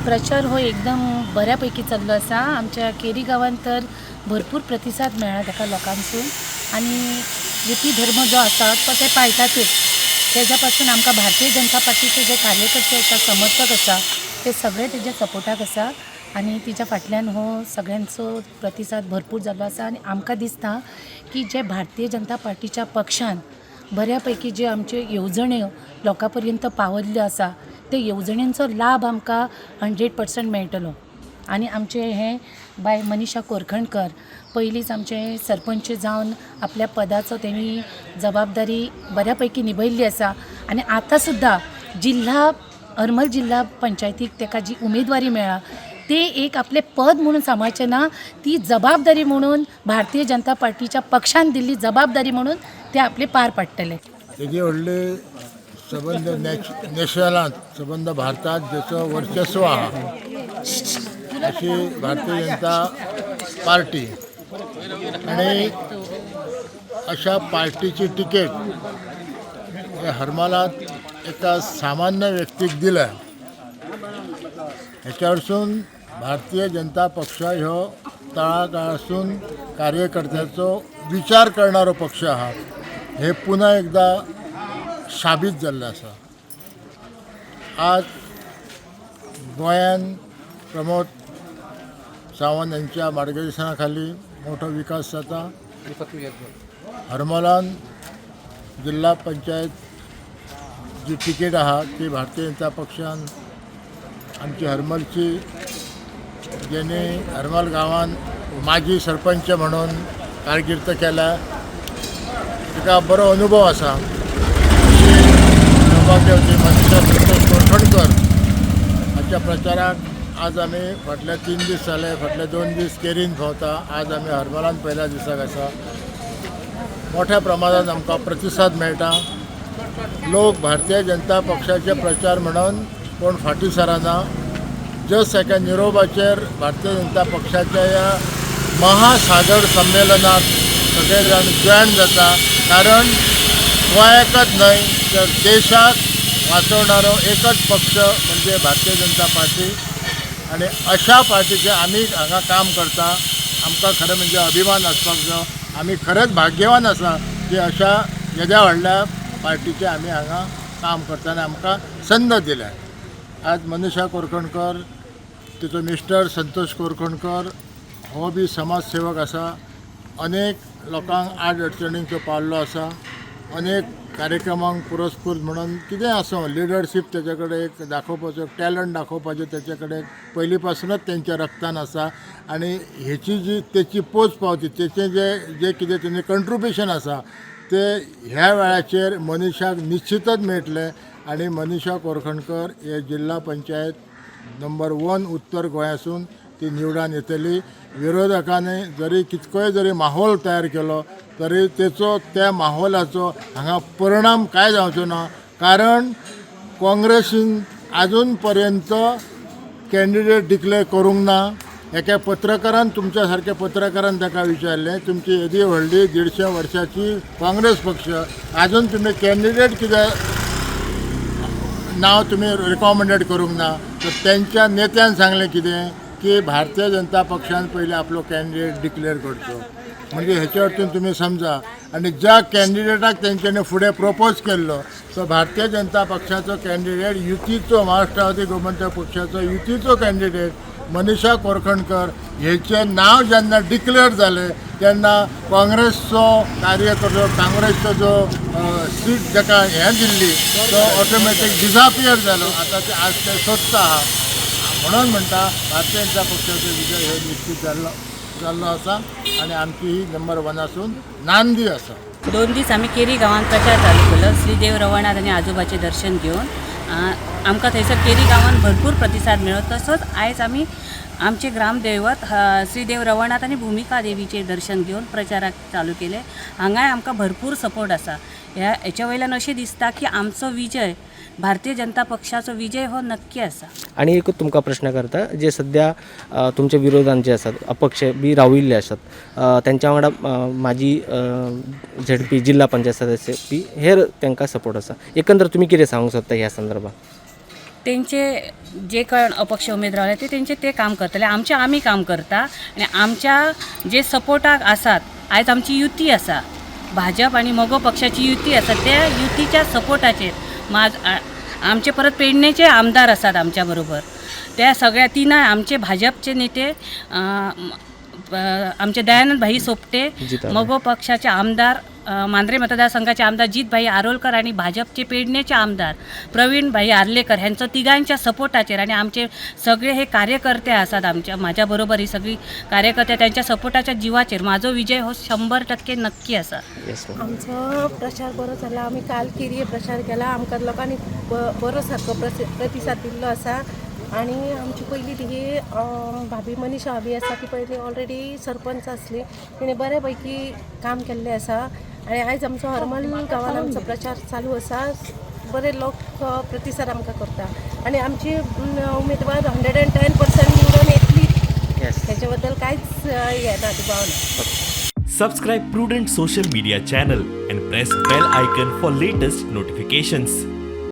प्रचार हो एकदम बऱ्यापैकी चाललो आसा. आमच्या केरी गांवांत तर भरपूर प्रतिसाद मेळ्ळा ताका लोकांसून आणि युती धर्म जो आसा तो ते पाळटातच. तेज्या पासून आमकां भारतीय जनता पार्टीचे जे कार्यकर्ते आसा, समर्थक आसा, ते सगळे तेजे सपोर्टाक आसा आणि तिच्या फाटल्यान हो सगळ्यांचो प्रतिसाद भरपूर जाल्लो आसा. आणि आमकां दिसता की जे भारतीय जनता पार्टीच्या पक्षान बऱ्यापैकी जे आमचे येवजण्यो लोकां पर्यंत पावल्ल्यो आसा, ते येवजण्यांचो लाभ आमकां 100% मेळटलो. आणि आमचे हे बाय मनीषा कोरखणकर पयलींच आमचे सरपंच जावन आपल्या पदाचो तेणी जबाबदारी बऱ्यापैकी निभयल्ली आसा. आणि आतां सुद्दां हरमल जिल्हा पंचायतीक ताका जी उमेदवारी मेळ्ळा ते एक आपले पद म्हणून सांबाळचें ना, ती जबाबदारी म्हणून भारतीय जनता पार्टीच्या पक्षान दिल्ली जबाबदारी म्हणून ते आपले पार पाडटले. तेजी व्हडले संबंध नॅशनलांत संबंध भारतात ज्याचं वर्चस्व आहा अशी भारतीय जनता पार्टी आणि अशा पार्टीची तिकेट हे हरमलात एका सामान्य व्यक्तीक दिल्या. हेच्या वरसून भारतीय जनता पक्ष ह्यो तळागाळासून कार्यकर्त्याचो विचार करणारो पक्ष आहा हे पुन्हा एकदा साबीत जाल्लें आसा. आज गोंयान प्रमोद सावंत यांच्या मार्गदर्शना खाली मोठो विकास जाता. हरमलान जिल्हा पंचायत जी तिकेट आहा ती भारतीय जनता पक्षान आमची हरमलची जेणे हरमल गांवान माजी सरपंच म्हणून कारकिर्द केल्या तिका बरो अनुभव आसा. सौभाग्यवती मनीषा कोरखणकर हाच्या प्रचाराक आज आमी फाटले 3 दीस जाले, फाटले 2 दीस केरीन भोंवता. आज आमी हरमलान पयल्या दिसाक आसा. मोठ्या प्रमाणात आमकां प्रतिसाद मेळटा. लोक भारतीय जनता पक्षाचे प्रचार म्हणून कोण फाटी सराना. जस्ट एका निरोपाचेर भारतीय जनता पक्षाच्या ह्या महासागर संमेलनात सगळे जाण जॉयन जाता. कारण गोंयाकच न्हय तर देशाक वाचवणारो एकच पक्ष म्हणजे भारतीय जनता पार्टी. आणि अशा पार्टीचे आमी हांगा काम करता. आमकां खरें म्हणजे अभिमान आसपाक जाय. आमी खरेंच भाग्यवान आसा की अशा येद्या व्हडल्या पार्टीचे आमी हांगा काम करता आनी आमकां संद दिल्या. आज मनीषा कोरखणकर तिचो मिस्टर संतोष कोरखणकर हो बी समाजसेवक आसा. अनेक लोकांक आड अडचणींचो पावल्लो आसा. अनेक कार्यक्रमांक पुरस्कृत म्हणून कितें आसूं लिडरशीप तेजे कडेन एक दाखोवपाचो टॅलंट दाखोवपाचें तेचे कडेन पयली पासूनच तेंच्या रक्तान आसा. आनी हेची जी तेची पोच पावती तेचें जे कितें तेजें कंट्रिब्युशन आसा ते ह्या वेळाचेर मनीषाक निश्चितच मेळटलें. आनी मनीषा कोरखणकर हे जिल्हा पंचायत नंबर 1 उत्तर गोंयासून ती निवडान येतली. विरोधकांनी जरी कितकोय जरी माहोल तयार केलो तरी त्या माहोलाचो हांगा परिणाम काय जावचो ना. कारण काँग्रेसीन आजून पर्यंत कॅन्डिडेट डिक्लेअर करूंक ना. एका पत्रकारान तुमच्या सारक्या पत्रकारान ताका विचारलें तुमची येदी व्हडली 150 वर्साची काँग्रेस पक्ष आजून तुम्ही कॅन्डिडेट कित्याक नाव तुम्ही रिकमेंडेड करूंक ना. तर त्यांच्या नेत्यान सांगलें कितें की भारतीय जनता पक्षान पयलीं आपलो कॅन्डिडेट डिक्लेअर करचो. म्हणजे हेच्या वरतून तुम्ही समजा. आणि ज्या कॅन्डिडेटाक तेंच्यांनी फुडें प्रपोज केल्लो तो भारतीय जनता पक्षाचो कॅन्डिडेट युतीचो महाराष्ट्रवादी गोमंतक पक्षाचो युतीचो कॅन्डिडेट मनीषा कोरखणकर हेचें नाव जेन्ना डिक्लेअर जालें तेन्ना काँग्रेसचो कार्यकर्तो काँग्रेसचो जो सीट जाका हें दिल्ली तो ऑटोमॅटीक डिजापियर जालो. आतां ते आज ते सोदता आहा. म्हणून म्हणटा भारतीय जनता पक्षाचो विजय हे निश्चित जाल्लो आसा. आनी आमची ही नंबर 1 आसून नांदी आसा. 2 दीस आमी केरी गांवांत प्रचार चालू केलो श्रीदेव रवनाथ आनी आजोबाचें दर्शन घेवन. आमकां थंयसर केरी गांवांत भरपूर प्रतिसाद मेळ्ळो. तसोच आयज आमी आमचे ग्रामदैवत श्रीदेव रवनाथ आनी भुमिका देवीचें दर्शन घेवन प्रचाराक चालू केले. हांगाय आमकां भरपूर सपोर्ट आसा. हेच्या वयल्यान अशें दिसता की आमचो विजय भारतीय जनता पक्षाचो विजय हो नक्की आसा. आणि एक तुमकां प्रश्न करता जे सध्या तुमच्या विरोधान जे आसात अपक्ष बी राविल्ले आसात त्यांच्या वांगडा माजी झेडपी जिल्हा पंचायत सदस्य बी हेर तांकां सपोर्ट आसा. एकंदर तुमी कितें सांगूंक सोदता ह्या संदर्भात? त्यांचे जे कोण अपक्ष उमेदवार आहेत ते काम करतले आम्ही काम करता आणि आमच्या जे सपोर्टाक आसात आयज आमची युती आसा भाजप आणि मगो पक्षाची युती आसा त्या युतीच्या सपोर्टाचेर आमचे परत पेडणेचे आमदार आसात आमच्या बरोबर त्या सगळ्या तिनाय आमचे भाजपचे नेते आमचे दयानंद भाई सोपटे मगो पक्षाचे आमदार मांद्रे मतदारसंघाचे आमदार जितभाई आरोलकर आणि भाजपचे पेडणेचे आमदार प्रवीणभाई आर्लेकर ह्यांचं तिघांच्या सपोर्टाचेर आणि आमचे सगळे हे कार्यकर्ते असतात माझ्याबरोबर ही सगळी कार्यकर्ते त्यांच्या सपोर्टाच्या जीवाचेर माझो विजय हो 100% नक्की असा. आमचो प्रचार बरो जाला. आमी काल केरी प्रचार केला. आमकां लोकांनी बरो सारको प्रतिसाद दिल्लो आसा आणि आमची पहिली ती भाभी मनीषा भाभी आसा ती पयली ऑलरेडी सरपंच आसली तिणे बऱ्यापैकी काम केल्लें आसा आणि आयज आमचो हरमल गांवांत आमचो प्रचार चालू आसा. बरे लोक प्रतिसाद आमकां करता आणि आमची उमेदवार 110% निवडून येतली त्याच्या बद्दल कांयच हे ना दुबाव ना. Subscribe Prudent social media channel and press bell icon for latest notifications.